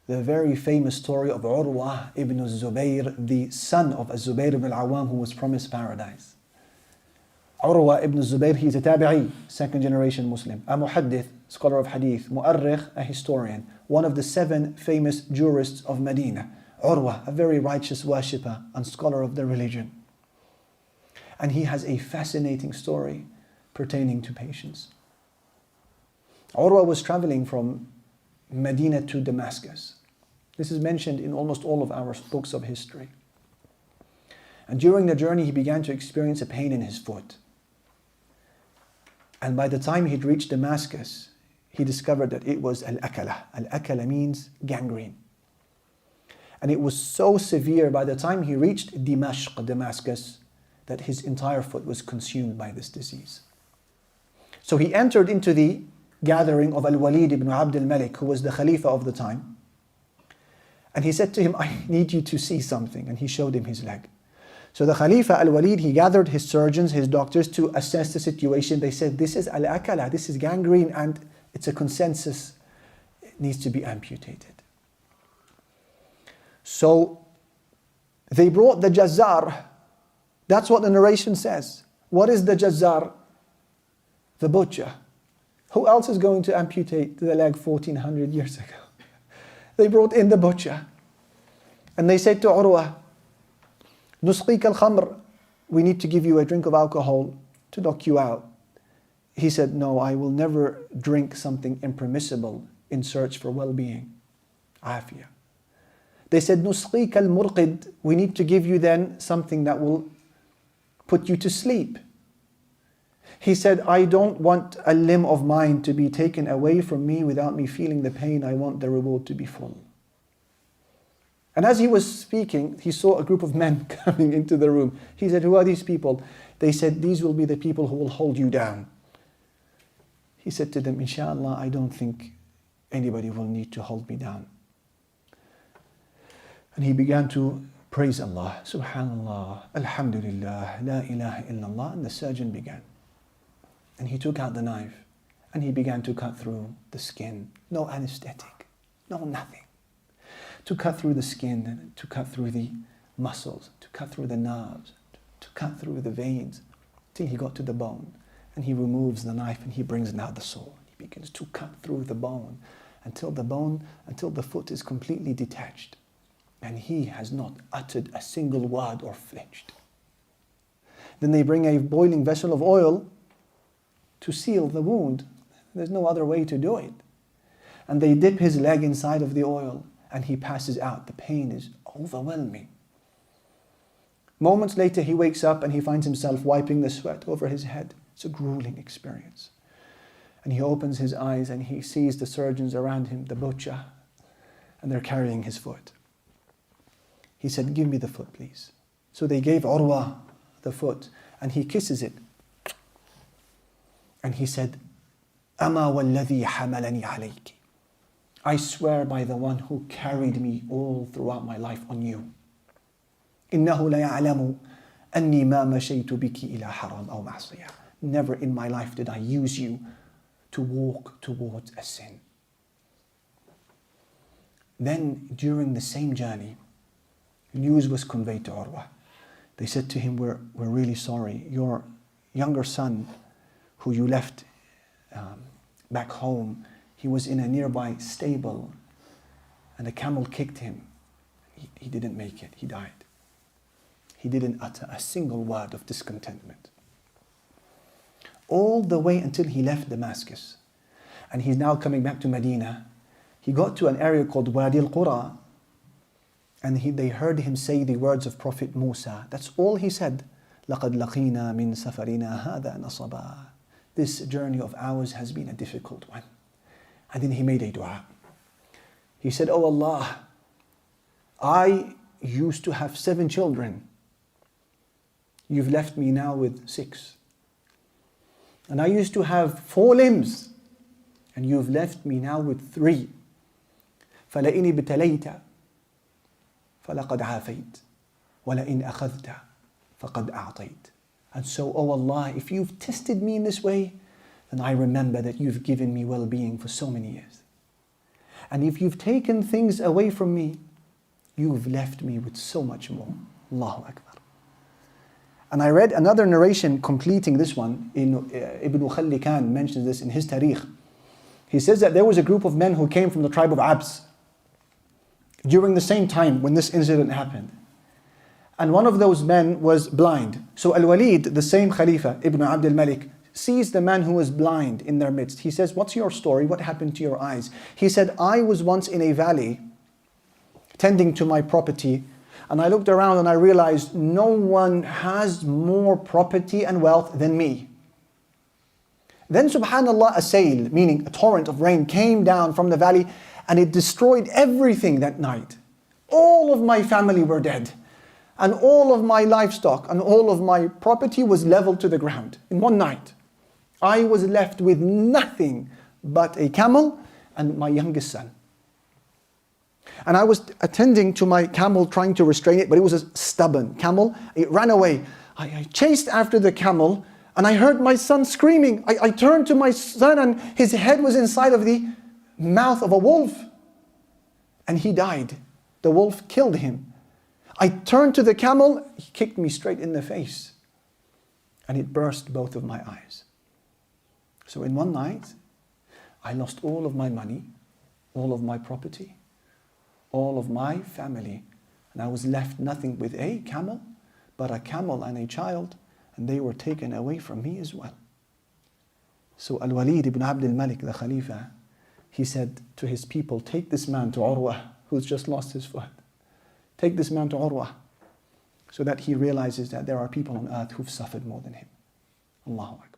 the very famous story of Urwa ibn Zubayr, the son of Zubayr ibn al-Awwam, who was promised paradise. Urwa ibn Zubayr, he is a tabi'i, second generation Muslim, a muhaddith, scholar of hadith, mu'arrikh, a historian, one of the 7 famous jurists of Medina. Urwa, a very righteous worshipper and scholar of the religion. And he has a fascinating story pertaining to patience. Urwa was traveling from Medina to Damascus. This is mentioned in almost all of our books of history. And during the journey, he began to experience a pain in his foot. And by the time he'd reached Damascus, he discovered that it was al-akala. Al-akala means gangrene. And it was so severe by the time he reached Damascus, that his entire foot was consumed by this disease. So he entered into the gathering of Al-Walid ibn Abd al-Malik, who was the Khalifa of the time. And he said to him, I need you to see something. And he showed him his leg. So the Khalifa Al-Walid, he gathered his surgeons, his doctors to assess the situation. They said, this is al-akala, this is gangrene, and it's a consensus. It needs to be amputated. So they brought the jazzar. That's what the narration says. What is the jazzar? The butcher. Who else is going to amputate the leg 1400 years ago? They brought in the butcher. And they said to Urwa, Nusqik al-khamr, we need to give you a drink of alcohol to knock you out. He said, no, I will never drink something impermissible in search for well-being. Afiyah. They said, Nusqik al-murqid, we need to give you then something that will put you to sleep. He said, I don't want a limb of mine to be taken away from me without me feeling the pain. I want the reward to be full. And as he was speaking, he saw a group of men coming into the room. He said, who are these people? They said, these will be the people who will hold you down. He said to them, Inshallah, I don't think anybody will need to hold me down. And he began to praise Allah. Subhanallah, Alhamdulillah, La ilaha illallah. And the surgeon began. And he took out the knife and he began to cut through the skin. No anesthetic, no nothing. To cut through the skin, to cut through the muscles, to cut through the nerves, to cut through the veins, till he got to the bone. And he removes the knife and he brings out the saw. He begins to cut through the bone, until the foot is completely detached. And he has not uttered a single word or flinched. Then they bring a boiling vessel of oil to seal the wound. There's no other way to do it. And they dip his leg inside of the oil and he passes out. The pain is overwhelming. Moments later he wakes up and he finds himself wiping the sweat over his head. It's a grueling experience. And he opens his eyes and he sees the surgeons around him, the butcher, and they're carrying his foot. He said, give me the foot, please. So they gave Urwa the foot and he kisses it. And he said, Ama walladhi hamalani alayki. I swear by the one who carried me all throughout my life on you. Innahu la ya'lamu anni ma mashaytu biki ila haram aw ma'siyah. Never in my life did I use you to walk towards a sin. Then during the same journey, news was conveyed to Urwa. They said to him, we're really sorry. Your younger son, who you left back home, he was in a nearby stable and a camel kicked him. He didn't make it, he died. He didn't utter a single word of discontentment. All the way until he left Damascus. And he's now coming back to Medina. He got to an area called Wadi al-Qura, and they heard him say the words of Prophet Musa. That's all he said. لَقَدْ لَقِينَا مِن سَفَرِنَا هَذَا نَصَبًا. This journey of ours has been a difficult one. And then he made a dua. He said, Oh Allah, I used to have 7 children. You've left me now with 6. And I used to have 4 limbs. And you've left me now with 3. فَلَئِنِ ابْتَلَيْتَ فَلَقَدْ عَافَيْتَ وَلَئِنْ أَخَذْتَ فَقَدْ أَعْطَيْتَ. And so, oh Allah, if you've tested me in this way, then I remember that you've given me well-being for so many years. And if you've taken things away from me, you've left me with so much more. Allahu Akbar. And I read another narration completing this one. Ibn Khallikan mentions this in his Tarikh. He says that there was a group of men who came from the tribe of Abs during the same time when this incident happened. And one of those men was blind. So Al-Walid, the same Khalifa, Ibn Abd al-Malik, sees the man who was blind in their midst. He says, "What's your story? What happened to your eyes?" He said, "I was once in a valley tending to my property, and I looked around and I realized no one has more property and wealth than me. Then subhanallah, a sail, meaning a torrent of rain, came down from the valley and it destroyed everything that night. All of my family were dead. And all of my livestock and all of my property was leveled to the ground in one night. I was left with nothing but a camel and my youngest son. And I was attending to my camel, trying to restrain it, but it was a stubborn camel. It ran away. I chased after the camel and I heard my son screaming. I turned to my son and his head was inside of the mouth of a wolf. And he died. The wolf killed him. I turned to the camel, he kicked me straight in the face. And it burst both of my eyes. So in one night, I lost all of my money, all of my property, all of my family. And I was left nothing with a camel, but a camel and a child. And they were taken away from me as well. So Al-Walid ibn Abd al-Malik, the Khalifa, he said to his people, "Take this man to Urwa, who's just lost his foot. Take this man to Urwa, so that he realizes that there are people on earth who've suffered more than him." Allahu Akbar.